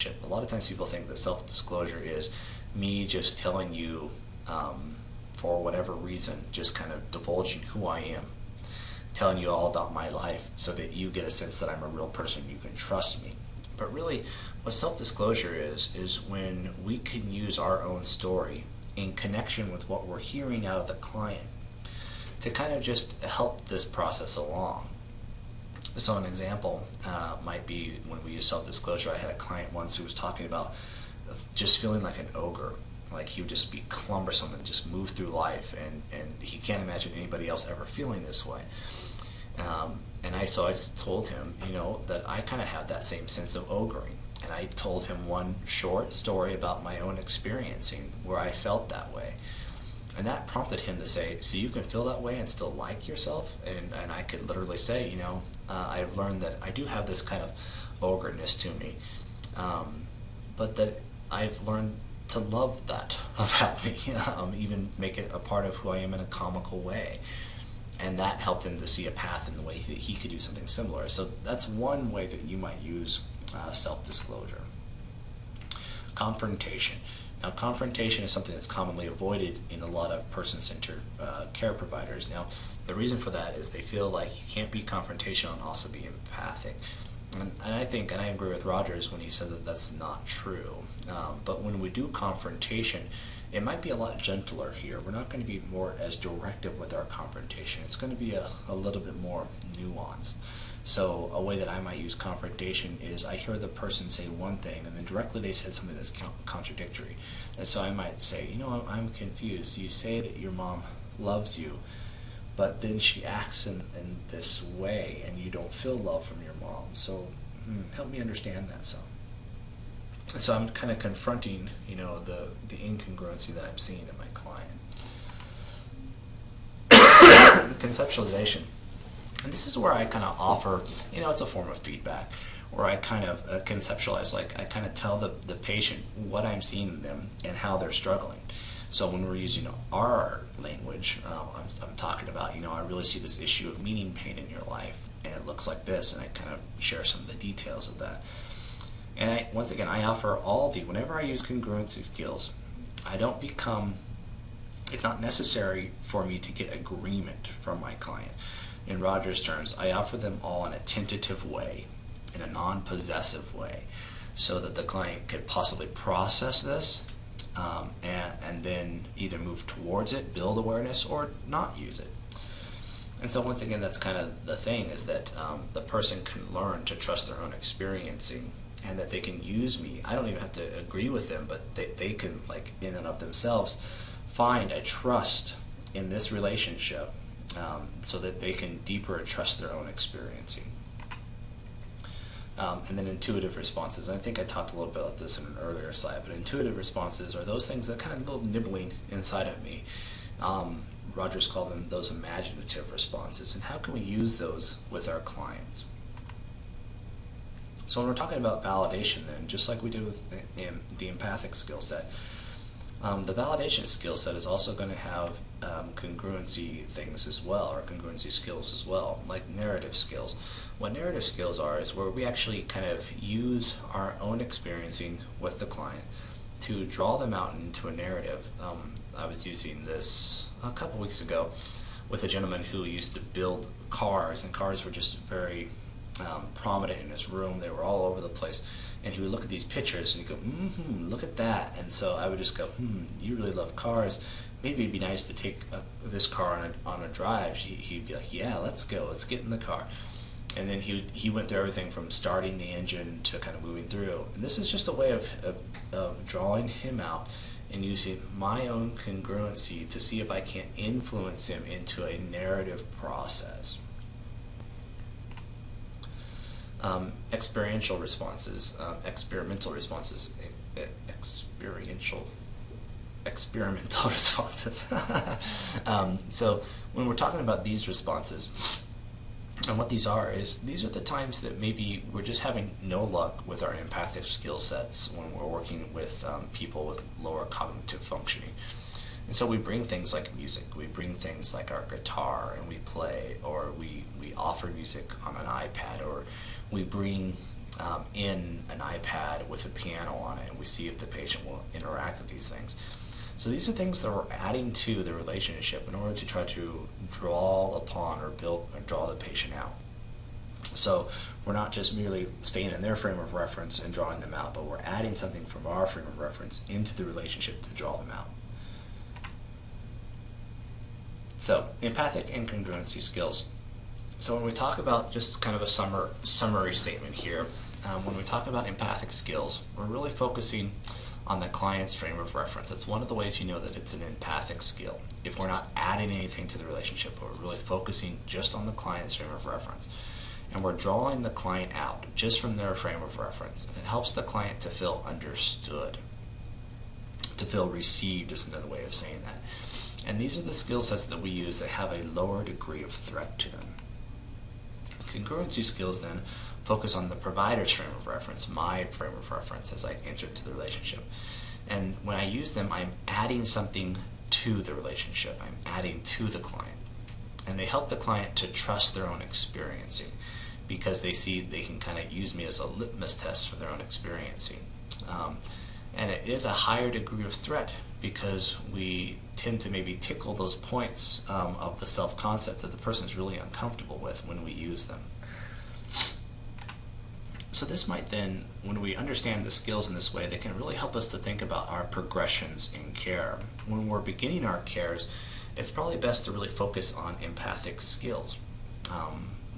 A lot of times people think that self-disclosure is me just telling you, for whatever reason, just kind of divulging who I am, telling you all about my life so that you get a sense that I'm a real person, you can trust me. But really, what self-disclosure is when we can use our own story in connection with what we're hearing out of the client to kind of just help this process along. So an example might be when we use self-disclosure. I had a client once who was talking about just feeling like an ogre, like he would just be cumbersome and just move through life, and he can't imagine anybody else ever feeling this way. So I told him, that I kind of have that same sense of ogering, and I told him one short story about my own experiencing where I felt that way. And that prompted him to say, so you can feel that way and still like yourself? And I could literally say, I've learned that I do have this kind of ogreness to me, but that I've learned to love that about me, even make it a part of who I am in a comical way. And that helped him to see a path in the way that he could do something similar. So that's one way that you might use self-disclosure. Confrontation. Now, confrontation is something that's commonly avoided in a lot of person-centered care providers. Now, the reason for that is they feel like you can't be confrontational and also be empathic. And I think, and I agree with Rogers when he said that that's not true. But when we do confrontation, it might be a lot gentler here. We're not going to be more as directive with our confrontation. It's going to be a little bit more nuanced. So a way that I might use confrontation is I hear the person say one thing and then directly they said something that's contradictory. And so I might say, I'm confused. You say that your mom loves you, but then she acts in this way and you don't feel love from your mom. So help me understand that some. And so I'm kind of confronting, the incongruency that I'm seeing in my client. Conceptualization. And this is where I kind of offer, it's a form of feedback, where I kind of conceptualize, like I kind of tell the patient what I'm seeing in them and how they're struggling. So when we're using our language, I'm talking about, I really see this issue of meaning pain in your life, and it looks like this, and I kind of share some of the details of that. And once again, I offer whenever I use congruency skills, it's not necessary for me to get agreement from my client. In Rogers' terms, I offer them all in a tentative way, in a non-possessive way, so that the client could possibly process this and then either move towards it, build awareness, or not use it. And so once again, that's kind of the thing, is that the person can learn to trust their own experiencing, and that they can use me. I don't even have to agree with them, but they can, like, in and of themselves, find a trust in this relationship, so that they can deeper trust their own experiencing. And then intuitive responses. And I think I talked a little bit about this in an earlier slide, but intuitive responses are those things that kind of little nibbling inside of me. Rogers called them those imaginative responses. And how can we use those with our clients? So when we're talking about validation, then, just like we did with the empathic skill set, the validation skill set is also going to have congruency things as well, or congruency skills as well, like narrative skills. What narrative skills are is where we actually kind of use our own experiencing with the client to draw them out into a narrative. I was using this a couple weeks ago with a gentleman who used to build cars, and cars were just very prominent in his room. They were all over the place, and he would look at these pictures and he'd go, look at that. And so I would just go, you really love cars. Maybe it'd be nice to take this car on a drive. He'd be like, yeah, let's go, let's get in the car. And then he went through everything from starting the engine to kind of moving through. And this is just a way of drawing him out and using my own congruency to see if I can't influence him into a narrative process. Experiential responses, experimental responses, experimental responses. So when we're talking about these responses, and what these are the times that maybe we're just having no luck with our empathic skill sets when we're working with people with lower cognitive functioning. And so we bring things like music, we bring things like our guitar and we play, or we offer music on an iPad, or we bring in an iPad with a piano on it, and we see if the patient will interact with these things. So these are things that we're adding to the relationship in order to try to draw upon or build or draw the patient out. So we're not just merely staying in their frame of reference and drawing them out, but we're adding something from our frame of reference into the relationship to draw them out. So empathic and congruency skills. So when we talk about, just kind of a summary statement here, when we talk about empathic skills, we're really focusing on the client's frame of reference. It's one of the ways you know that it's an empathic skill. If we're not adding anything to the relationship, but we're really focusing just on the client's frame of reference. And we're drawing the client out just from their frame of reference. And it helps the client to feel understood, to feel received is another way of saying that. And these are the skill sets that we use that have a lower degree of threat to them. Congruency skills then focus on the provider's frame of reference, my frame of reference, as I enter into the relationship. And when I use them, I'm adding something to the relationship. I'm adding to the client. And they help the client to trust their own experiencing, because they see they can kind of use me as a litmus test for their own experiencing. And it is a higher degree of threat because we tend to maybe tickle those points of the self-concept that the person is really uncomfortable with when we use them. So this might then, when we understand the skills in this way, they can really help us to think about our progressions in care. When we're beginning our cares, it's probably best to really focus on empathic skills.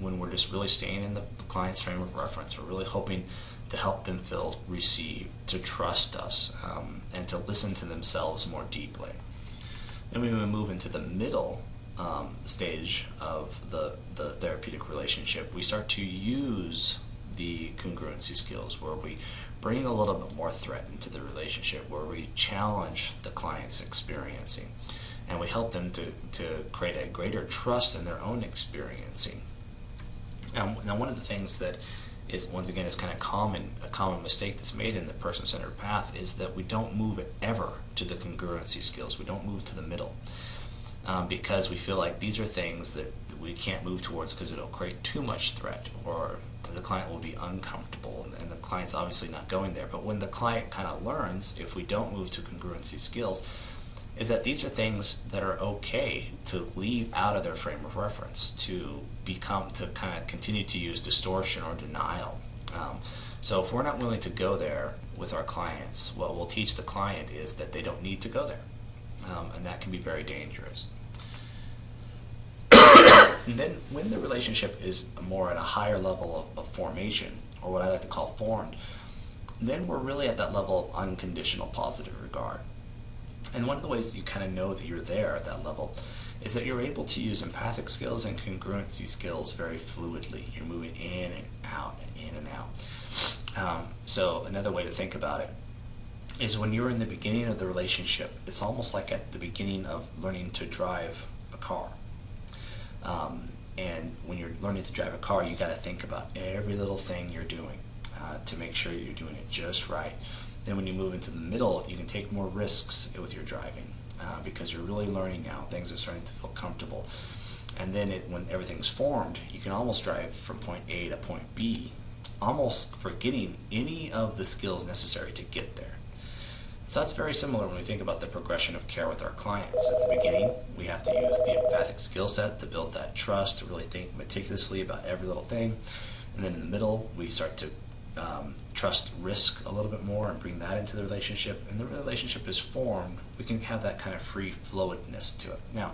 When we're just really staying in the client's frame of reference, we're really hoping to help them feel received, to trust us, and to listen to themselves more deeply. Then we move into the middle stage of the therapeutic relationship. We start to use the congruency skills, where we bring a little bit more threat into the relationship, where we challenge the client's experiencing, and we help them to create a greater trust in their own experiencing. Now one of the things that is, once again, is kind of a common mistake that's made in the person-centered path is that we don't move ever to the congruency skills. We don't move to the middle because we feel like these are things that we can't move towards because it'll create too much threat, or the client will be uncomfortable, and the client's obviously not going there. But when the client kind of learns, if we don't move to congruency skills, is that these are things that are okay to leave out of their frame of reference, to kind of continue to use distortion or denial. So if we're not willing to go there with our clients, what we'll teach the client is that they don't need to go there, and that can be very dangerous. And then when the relationship is more at a higher level of formation, or what I like to call formed, then we're really at that level of unconditional positive regard. And one of the ways that you kind of know that you're there at that level is that you're able to use empathic skills and congruency skills very fluidly. You're moving in and out and in and out. So another way to think about it is when you're in the beginning of the relationship, it's almost like at the beginning of learning to drive a car. And when you're learning to drive a car, you got to think about every little thing you're doing to make sure you're doing it just right. Then when you move into the middle, you can take more risks with your driving because you're really learning now. Things are starting to feel comfortable. And then when everything's formed, you can almost drive from point A to point B, almost forgetting any of the skills necessary to get there. So that's very similar when we think about the progression of care with our clients. At the beginning, we have to use the empathic skill set to build that trust, to really think meticulously about every little thing. And then in the middle, we start to trust risk a little bit more and bring that into the relationship. And the relationship is formed, we can have that kind of free flowedness to it. Now,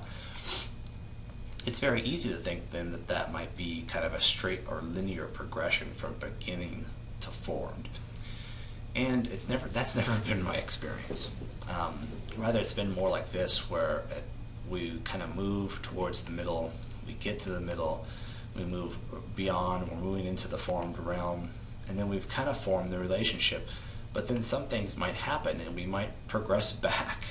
it's very easy to think then that that might be kind of a straight or linear progression from beginning to formed. And that's never been my experience. Rather, it's been more like this, where we kind of move towards the middle, we get to the middle, we move beyond, we're moving into the formed realm, and then we've kind of formed the relationship. But then some things might happen, and we might progress back,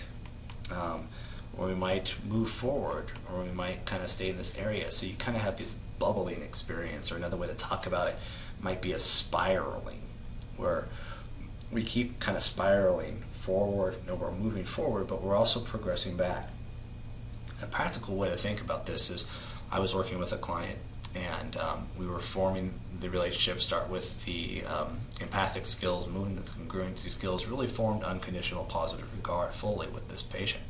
or we might move forward, or we might kind of stay in this area. So you kind of have this bubbling experience, or another way to talk about it might be a spiraling, where we keep kind of spiraling forward, and we're moving forward, but we're also progressing back. A practical way to think about this is, I was working with a client, And we were forming the relationship, start with the empathic skills, moving to the congruency skills, really formed unconditional positive regard fully with this patient.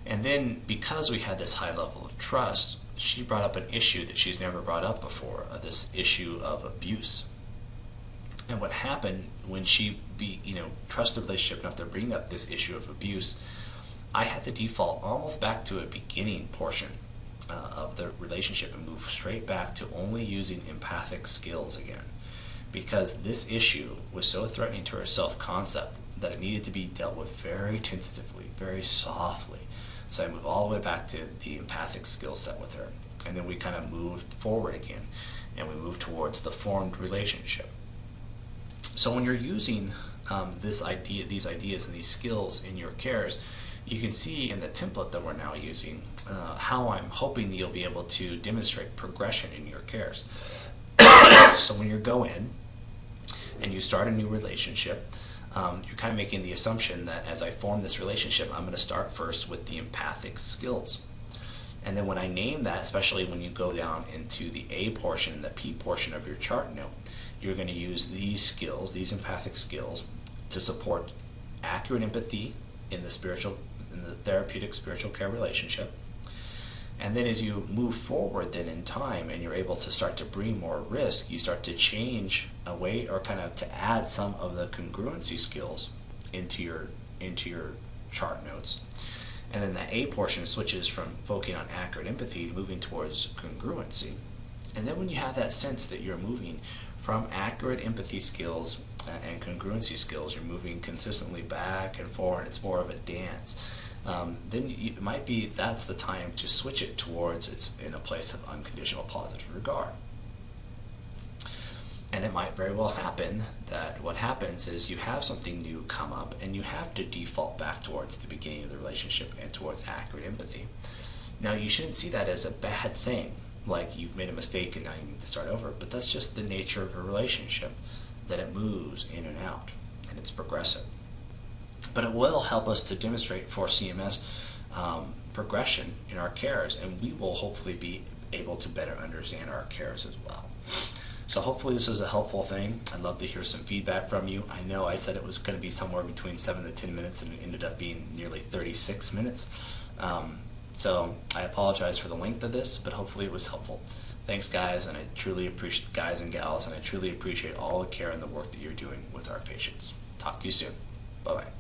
And then, because we had this high level of trust, she brought up an issue that she's never brought up before, this issue of abuse. And what happened when she trust the relationship enough to bring up this issue of abuse, I had to default almost back to a beginning portion of the relationship and move straight back to only using empathic skills again, because this issue was so threatening to her self-concept that it needed to be dealt with very tentatively, very softly. So I moved all the way back to the empathic skill set with her, and then we kind of moved forward again, and we moved towards the formed relationship. So when you're using these ideas and these skills in your cares, you can see in the template that we're now using how I'm hoping that you'll be able to demonstrate progression in your cares. So when you go in and you start a new relationship, you're kind of making the assumption that as I form this relationship, I'm going to start first with the empathic skills. And then when I name that, especially when you go down into the A portion, the P portion of your chart note, you're going to use these skills, these empathic skills, to support accurate empathy in the therapeutic spiritual care relationship. And then as you move forward then in time and you're able to start to bring more risk, you start to change away, or kind of to add some of the congruency skills into your chart notes. And then the A portion switches from focusing on accurate empathy, moving towards congruency. And then when you have that sense that you're moving from accurate empathy skills and congruency skills, you're moving consistently back and forward, it's more of a dance. Then it might be that's the time to switch it towards it's in a place of unconditional positive regard. And it might very well happen that what happens is you have something new come up and you have to default back towards the beginning of the relationship and towards accurate empathy. Now, you shouldn't see that as a bad thing, like you've made a mistake and now you need to start over, but that's just the nature of a relationship, that it moves in and out and it's progressive. But it will help us to demonstrate for CMS progression in our cares, and we will hopefully be able to better understand our cares as well. So hopefully this is a helpful thing. I'd love to hear some feedback from you. I know I said it was going to be somewhere between 7 to 10 minutes, and it ended up being nearly 36 minutes. So I apologize for the length of this, but hopefully it was helpful. Thanks, guys, and I truly appreciate guys and gals, and I truly appreciate all the care and the work that you're doing with our patients. Talk to you soon. Bye-bye.